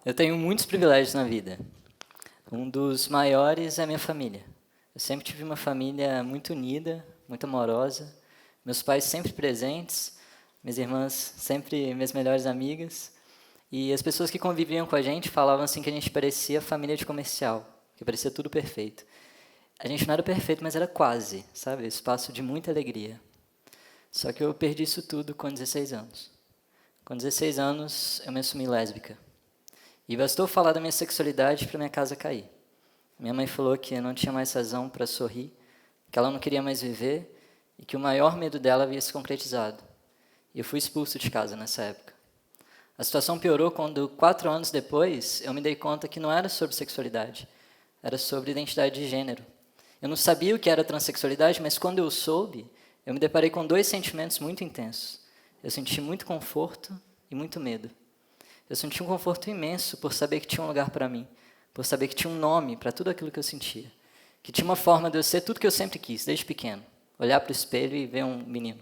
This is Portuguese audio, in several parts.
Eu tenho muitos privilégios na vida. Um dos maiores é a minha família. Eu sempre tive uma família muito unida, muito amorosa. Meus pais sempre presentes, minhas irmãs sempre minhas melhores amigas. E as pessoas que conviviam com a gente falavam assim que a gente parecia família de comercial, que parecia tudo perfeito. A gente não era perfeito, mas era quase, sabe? Espaço de muita alegria. Só que eu perdi isso tudo com 16 anos. Com 16 anos, eu me assumi lésbica. E bastou falar da minha sexualidade para minha casa cair. Minha mãe falou que eu não tinha mais razão para sorrir, que ela não queria mais viver e que o maior medo dela havia se concretizado. E eu fui expulso de casa nessa época. A situação piorou quando, 4 anos depois, eu me dei conta que não era sobre sexualidade, era sobre identidade de gênero. Eu não sabia o que era transexualidade, mas quando eu soube, eu me deparei com 2 sentimentos muito intensos. Eu senti muito conforto e muito medo. Eu senti um conforto imenso por saber que tinha um lugar para mim, por saber que tinha um nome para tudo aquilo que eu sentia, que tinha uma forma de eu ser tudo que eu sempre quis, desde pequeno, olhar para o espelho e ver um menino.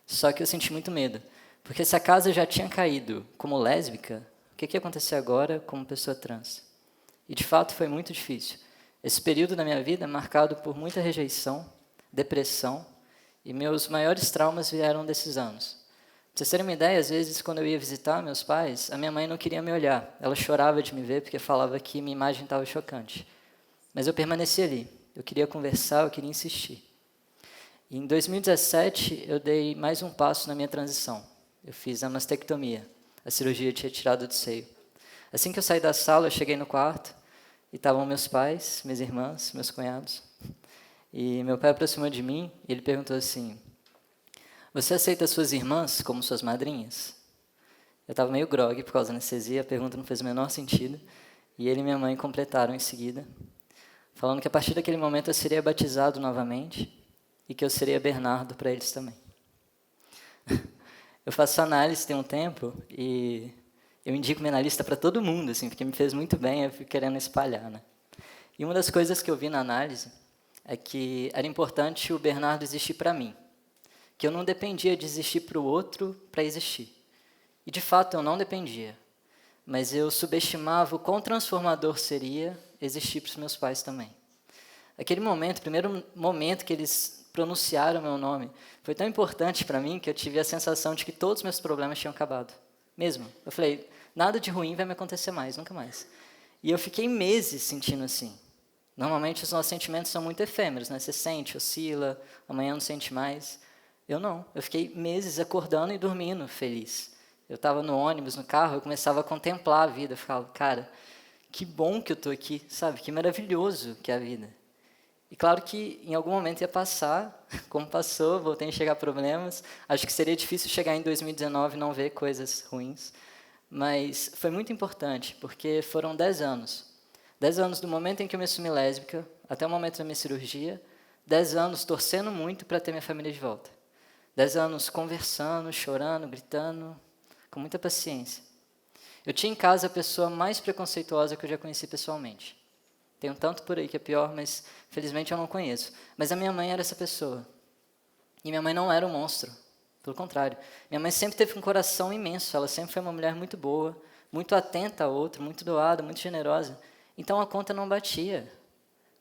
Só que eu senti muito medo, porque se a casa já tinha caído como lésbica, o que ia acontecer agora como pessoa trans? E de fato foi muito difícil. Esse período da minha vida é marcado por muita rejeição, depressão, e meus maiores traumas vieram desses anos. Pra vocês terem uma ideia, às vezes, quando eu ia visitar meus pais, a minha mãe não queria me olhar. Ela chorava de me ver porque falava que minha imagem estava chocante. Mas eu permaneci ali. Eu queria conversar, eu queria insistir. E em 2017, eu dei mais um passo na minha transição. Eu fiz a mastectomia, a cirurgia de retirada do seio. Assim que eu saí da sala, eu cheguei no quarto e estavam meus pais, minhas irmãs, meus cunhados. E meu pai aproximou de mim e ele perguntou assim: "Você aceita suas irmãs como suas madrinhas?" Eu estava meio grogue por causa da anestesia, a pergunta não fez o menor sentido. E ele e minha mãe completaram em seguida, falando que a partir daquele momento eu seria batizado novamente e que eu seria Bernardo para eles também. Eu faço análise tem um tempo e eu indico minha analista para todo mundo, assim, porque me fez muito bem, eu fico querendo espalhar, né? E uma das coisas que eu vi na análise é que era importante o Bernardo existir para mim, que eu não dependia de existir para o outro para existir. E, de fato, eu não dependia, mas eu subestimava o quão transformador seria existir para os meus pais também. Aquele momento, o primeiro momento que eles pronunciaram meu nome, foi tão importante para mim que eu tive a sensação de que todos os meus problemas tinham acabado. Mesmo. Eu falei, nada de ruim vai me acontecer mais, nunca mais. E eu fiquei meses sentindo assim. Normalmente os nossos sentimentos são muito efêmeros, né? Você sente, oscila, amanhã não sente mais. Eu não. Eu fiquei meses acordando e dormindo feliz. Eu estava no ônibus, no carro, eu começava a contemplar a vida. Eu ficava, cara, que bom que eu estou aqui, sabe? Que maravilhoso que é a vida. E claro que em algum momento ia passar, como passou, voltei a chegar problemas. Acho que seria difícil chegar em 2019 e não ver coisas ruins. Mas foi muito importante, porque foram 10 anos. 10 anos do momento em que eu me assumi lésbica, até o momento da minha cirurgia. 10 anos torcendo muito para ter minha família de volta. 10 anos conversando, chorando, gritando, com muita paciência. Eu tinha em casa a pessoa mais preconceituosa que eu já conheci pessoalmente. Tem um tanto por aí que é pior, mas felizmente eu não conheço. Mas a minha mãe era essa pessoa. E minha mãe não era um monstro. Pelo contrário. Minha mãe sempre teve um coração imenso. Ela sempre foi uma mulher muito boa, muito atenta ao outro, muito doada, muito generosa. Então a conta não batia.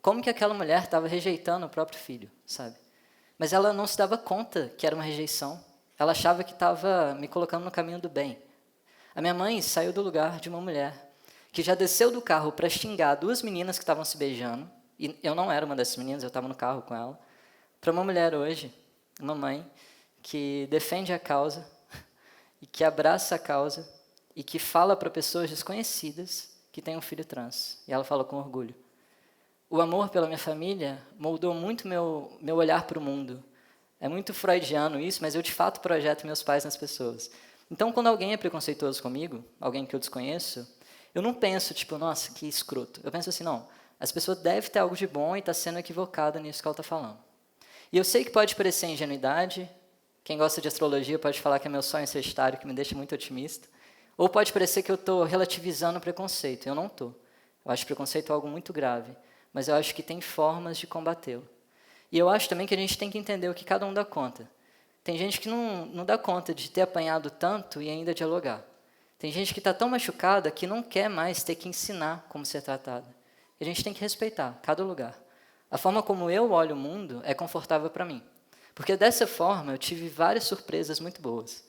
Como que aquela mulher estava rejeitando o próprio filho, sabe? Mas ela não se dava conta que era uma rejeição. Ela achava que estava me colocando no caminho do bem. A minha mãe saiu do lugar de uma mulher que já desceu do carro para xingar 2 meninas que estavam se beijando, e eu não era uma dessas meninas, eu estava no carro com ela, para uma mulher hoje, uma mãe, que defende a causa, e que abraça a causa, e que fala para pessoas desconhecidas que tem um filho trans. E ela fala com orgulho. O amor pela minha família moldou muito meu olhar para o mundo. É muito freudiano isso, mas eu de fato projeto meus pais nas pessoas. Então, quando alguém é preconceituoso comigo, alguém que eu desconheço, eu não penso, tipo, nossa, que escroto. Eu penso assim, não, essa pessoa deve ter algo de bom e está sendo equivocada nisso que ela está falando. E eu sei que pode parecer ingenuidade, quem gosta de astrologia pode falar que é meu sonho em Sagitário, que me deixa muito otimista, ou pode parecer que eu estou relativizando o preconceito. Eu não estou. Eu acho preconceito algo muito grave, mas eu acho que tem formas de combatê-lo. E eu acho também que a gente tem que entender o que cada um dá conta. Tem gente que não dá conta de ter apanhado tanto e ainda dialogar. Tem gente que está tão machucada que não quer mais ter que ensinar como ser tratada. E a gente tem que respeitar cada lugar. A forma como eu olho o mundo é confortável para mim. Porque dessa forma eu tive várias surpresas muito boas.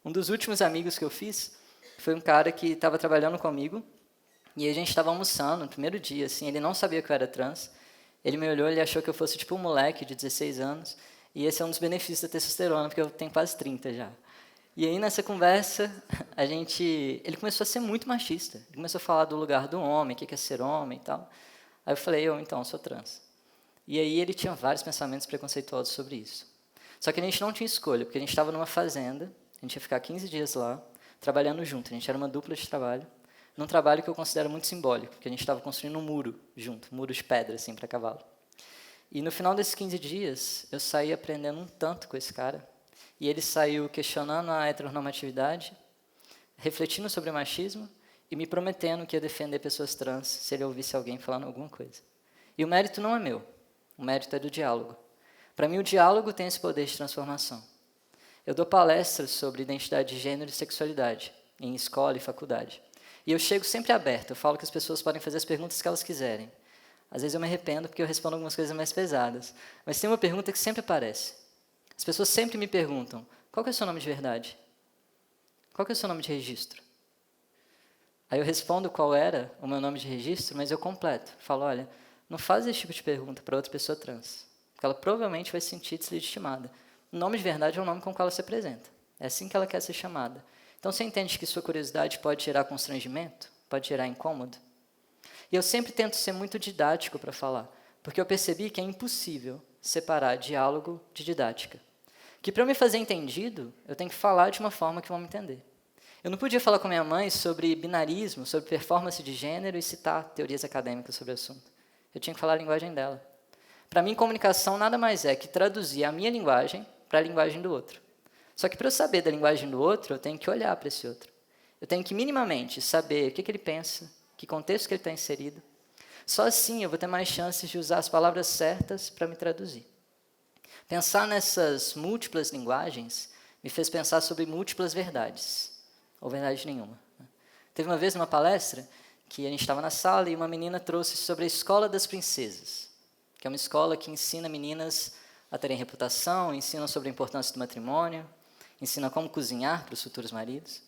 Um dos últimos amigos que eu fiz foi um cara que estava trabalhando comigo e a gente estava almoçando no primeiro dia, assim, ele não sabia que eu era trans. Ele me olhou, ele achou que eu fosse tipo um moleque de 16 anos. E esse é um dos benefícios da testosterona, porque eu tenho quase 30 já. E aí, nessa conversa, ele começou a ser muito machista. Ele começou a falar do lugar do homem, o que é ser homem e tal. Aí eu falei, então, eu sou trans. E aí ele tinha vários pensamentos preconceituosos sobre isso. Só que a gente não tinha escolha, porque a gente estava numa fazenda, a gente ia ficar 15 dias lá, trabalhando junto. A gente era uma dupla de trabalho, num trabalho que eu considero muito simbólico, porque a gente estava construindo um muro junto, um muro de pedra, assim, para cavalo. E no final desses 15 dias, eu saí aprendendo um tanto com esse cara, e ele saiu questionando a heteronormatividade, refletindo sobre o machismo e me prometendo que ia defender pessoas trans se ele ouvisse alguém falando alguma coisa. E o mérito não é meu, o mérito é do diálogo. Para mim, o diálogo tem esse poder de transformação. Eu dou palestras sobre identidade de gênero e sexualidade, em escola e faculdade. E eu chego sempre aberto, eu falo que as pessoas podem fazer as perguntas que elas quiserem. Às vezes eu me arrependo porque eu respondo algumas coisas mais pesadas. Mas tem uma pergunta que sempre aparece. As pessoas sempre me perguntam, qual que é o seu nome de verdade? Qual que é o seu nome de registro? Aí eu respondo qual era o meu nome de registro, mas eu completo. Falo, olha, não faz esse tipo de pergunta para outra pessoa trans, porque ela provavelmente vai se sentir deslegitimada. O nome de verdade é o nome com o qual ela se apresenta. É assim que ela quer ser chamada. Então, você entende que sua curiosidade pode gerar constrangimento? Pode gerar incômodo? E eu sempre tento ser muito didático para falar, porque eu percebi que é impossível separar diálogo de didática. Que para eu me fazer entendido, eu tenho que falar de uma forma que vão me entender. Eu não podia falar com minha mãe sobre binarismo, sobre performance de gênero e citar teorias acadêmicas sobre o assunto. Eu tinha que falar a linguagem dela. Para mim, comunicação nada mais é que traduzir a minha linguagem para a linguagem do outro. Só que para eu saber da linguagem do outro, eu tenho que olhar para esse outro. Eu tenho que minimamente saber o que ele pensa, que contexto que ele está inserido. Só assim eu vou ter mais chances de usar as palavras certas para me traduzir. Pensar nessas múltiplas linguagens me fez pensar sobre múltiplas verdades, ou verdade nenhuma. Teve uma vez numa palestra que a gente estava na sala e uma menina trouxe sobre a Escola das Princesas, que é uma escola que ensina meninas a terem reputação, ensina sobre a importância do matrimônio, ensina como cozinhar para os futuros maridos.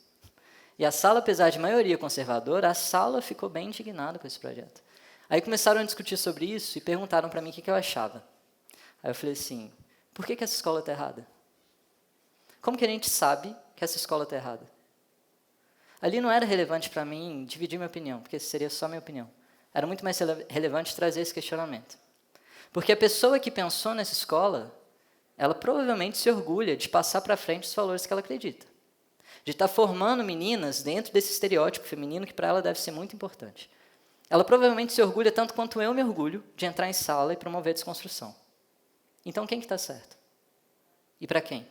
E a sala, apesar de maioria conservadora, a sala ficou bem indignada com esse projeto. Aí começaram a discutir sobre isso e perguntaram para mim o que eu achava. Aí eu falei assim, por que essa escola está errada? Como que a gente sabe que essa escola está errada? Ali não era relevante para mim dividir minha opinião, porque seria só minha opinião. Era muito mais relevante trazer esse questionamento. Porque a pessoa que pensou nessa escola, ela provavelmente se orgulha de passar para frente os valores que ela acredita. De estar formando meninas dentro desse estereótipo feminino que para ela deve ser muito importante. Ela provavelmente se orgulha tanto quanto eu me orgulho de entrar em sala e promover a desconstrução. Então, quem que está certo? E para quem?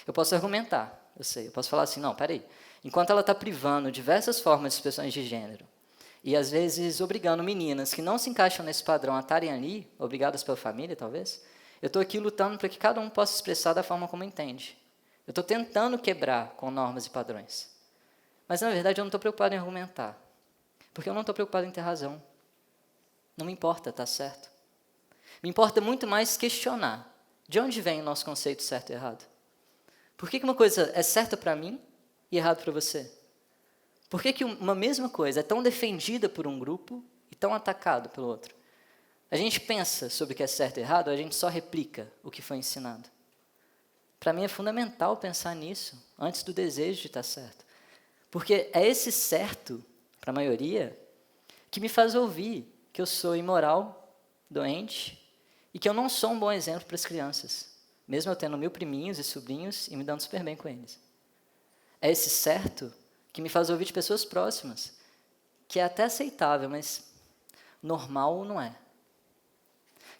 Eu posso argumentar, eu sei. Eu posso falar assim, não, peraí. Enquanto ela está privando diversas formas de expressões de gênero e, às vezes, obrigando meninas que não se encaixam nesse padrão a estarem ali, obrigadas pela família, talvez, eu estou aqui lutando para que cada um possa expressar da forma como entende. Eu estou tentando quebrar com normas e padrões. Mas, na verdade, eu não estou preocupado em argumentar. Porque eu não estou preocupado em ter razão. Não me importa, está certo. Me importa muito mais questionar de onde vem o nosso conceito certo e errado. Por que uma coisa é certa para mim e errado para você? Por que uma mesma coisa é tão defendida por um grupo e tão atacado pelo outro? A gente pensa sobre o que é certo e errado, ou a gente só replica o que foi ensinado? Para mim é fundamental pensar nisso antes do desejo de estar certo. Porque é esse certo, para a maioria, que me faz ouvir que eu sou imoral, doente e que eu não sou um bom exemplo para as crianças, mesmo eu tendo 1000 priminhos e sobrinhos e me dando super bem com eles. É esse certo que me faz ouvir de pessoas próximas, que é até aceitável, mas normal não é.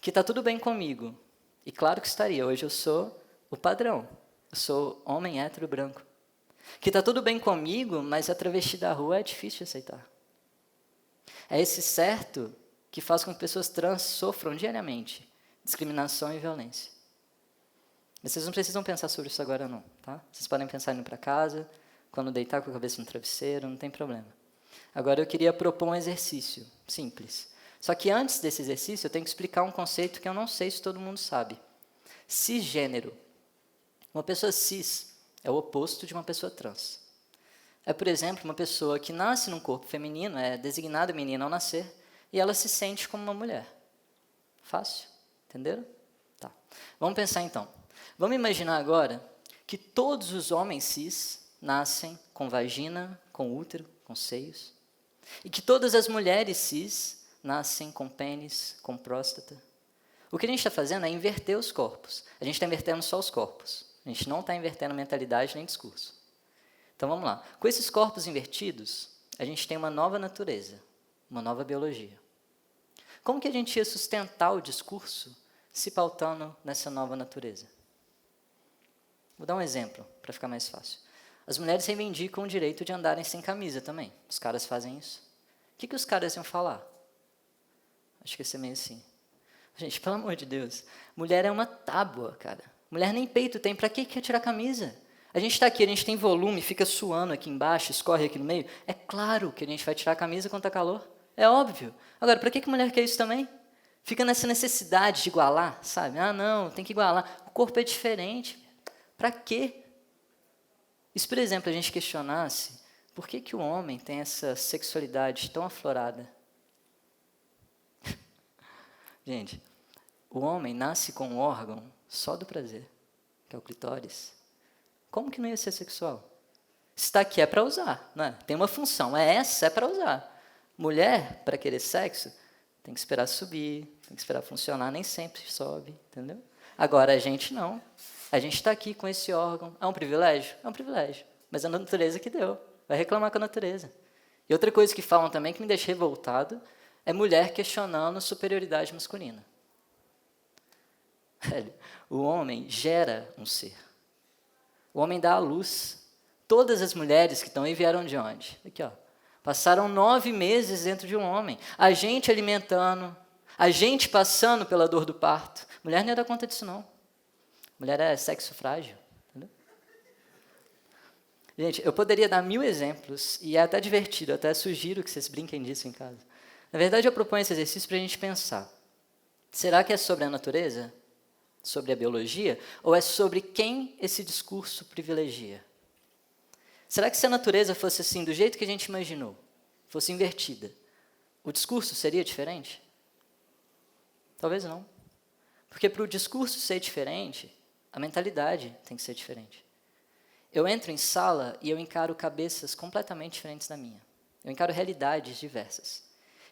Que está tudo bem comigo, e claro que estaria, hoje eu sou o padrão, eu sou homem hétero branco. Que está tudo bem comigo, mas a travesti da rua é difícil de aceitar. É esse certo que faz com que pessoas trans sofram diariamente discriminação e violência. Vocês não precisam pensar sobre isso agora não, tá? Vocês podem pensar indo para casa, quando deitar com a cabeça no travesseiro, não tem problema. Agora eu queria propor um exercício simples. Só que antes desse exercício eu tenho que explicar um conceito que eu não sei se todo mundo sabe. Cisgênero. Uma pessoa cis é o oposto de uma pessoa trans. É, por exemplo, uma pessoa que nasce num corpo feminino, é designada menina ao nascer, e ela se sente como uma mulher. Fácil? Entenderam? Tá. Vamos pensar então. Vamos imaginar agora que todos os homens cis nascem com vagina, com útero, com seios, e que todas as mulheres cis nascem com pênis, com próstata. O que a gente está fazendo é inverter os corpos. A gente está invertendo só os corpos. A gente não está invertendo mentalidade nem discurso. Então vamos lá. Com esses corpos invertidos, a gente tem uma nova natureza, uma nova biologia. Como que a gente ia sustentar o discurso se pautando nessa nova natureza? Vou dar um exemplo, para ficar mais fácil. As mulheres reivindicam o direito de andarem sem camisa também. Os caras fazem isso. O que os caras iam falar? Acho que ia ser meio assim. Gente, pelo amor de Deus, mulher é uma tábua, cara. Mulher nem peito tem, para que quer tirar a camisa? A gente está aqui, a gente tem volume, fica suando aqui embaixo, escorre aqui no meio. É claro que a gente vai tirar a camisa quando está calor. É óbvio. Agora, para que mulher quer isso também? Fica nessa necessidade de igualar, sabe? Ah, não, tem que igualar. O corpo é diferente. Para quê? E se, por exemplo, a gente questionasse por que o homem tem essa sexualidade tão aflorada? Gente, o homem nasce com um órgão só do prazer, que é o clitóris. Como que não ia ser sexual? Se está aqui é para usar, não é? Tem uma função, é para usar. Mulher, para querer sexo, tem que esperar subir, tem que esperar funcionar, nem sempre sobe, entendeu? Agora, a gente não. A gente está aqui com esse órgão. É um privilégio? É um privilégio. Mas é a natureza que deu. Vai reclamar com a natureza. E outra coisa que falam também, que me deixa revoltado, é mulher questionando superioridade masculina. Velho, o homem gera um ser. O homem dá à luz. Todas as mulheres que estão aí vieram de onde? Aqui, ó. Passaram 9 meses dentro de um homem. A gente alimentando, a gente passando pela dor do parto. Mulher não ia dar conta disso, não. Mulher é sexo frágil. Entendeu? Gente, eu poderia dar 1000 exemplos, e é até divertido, até sugiro que vocês brinquem disso em casa. Na verdade, eu proponho esse exercício para a gente pensar. Será que é sobre a natureza? Sobre a biologia? Ou é sobre quem esse discurso privilegia? Será que se a natureza fosse assim, do jeito que a gente imaginou, fosse invertida, o discurso seria diferente? Talvez não. Porque para o discurso ser diferente, a mentalidade tem que ser diferente. Eu entro em sala e eu encaro cabeças completamente diferentes da minha. Eu encaro realidades diversas.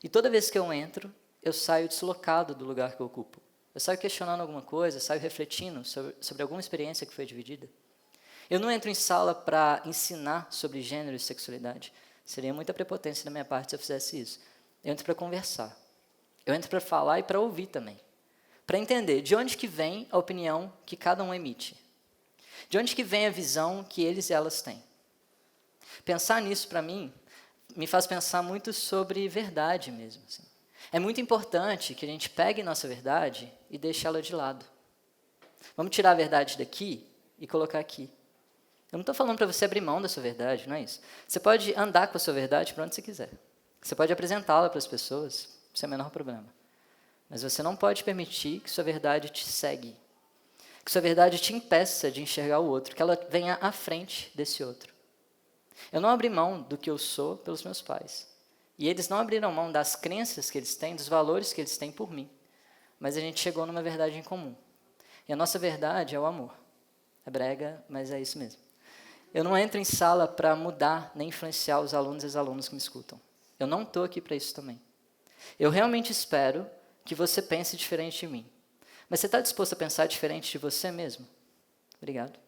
E toda vez que eu entro, eu saio deslocado do lugar que eu ocupo. Eu saio questionando alguma coisa, saio refletindo sobre alguma experiência que foi dividida. Eu não entro em sala para ensinar sobre gênero e sexualidade. Seria muita prepotência da minha parte se eu fizesse isso. Eu entro para conversar. Eu entro para falar e para ouvir também. Para entender de onde que vem a opinião que cada um emite. De onde que vem a visão que eles e elas têm. Pensar nisso, para mim, me faz pensar muito sobre verdade mesmo. Assim. É muito importante que a gente pegue nossa verdade e deixe ela de lado. Vamos tirar a verdade daqui e colocar aqui. Eu não estou falando para você abrir mão da sua verdade, não é isso. Você pode andar com a sua verdade para onde você quiser. Você pode apresentá-la para as pessoas, sem o menor problema. Mas você não pode permitir que sua verdade te segue. Que sua verdade te impeça de enxergar o outro, que ela venha à frente desse outro. Eu não abri mão do que eu sou pelos meus pais. E eles não abriram mão das crenças que eles têm, dos valores que eles têm por mim. Mas a gente chegou numa verdade em comum. E a nossa verdade é o amor. É brega, mas é isso mesmo. Eu não entro em sala para mudar nem influenciar os alunos e as alunas que me escutam. Eu não estou aqui para isso também. Eu realmente espero que você pense diferente de mim. Mas você está disposto a pensar diferente de você mesmo? Obrigado.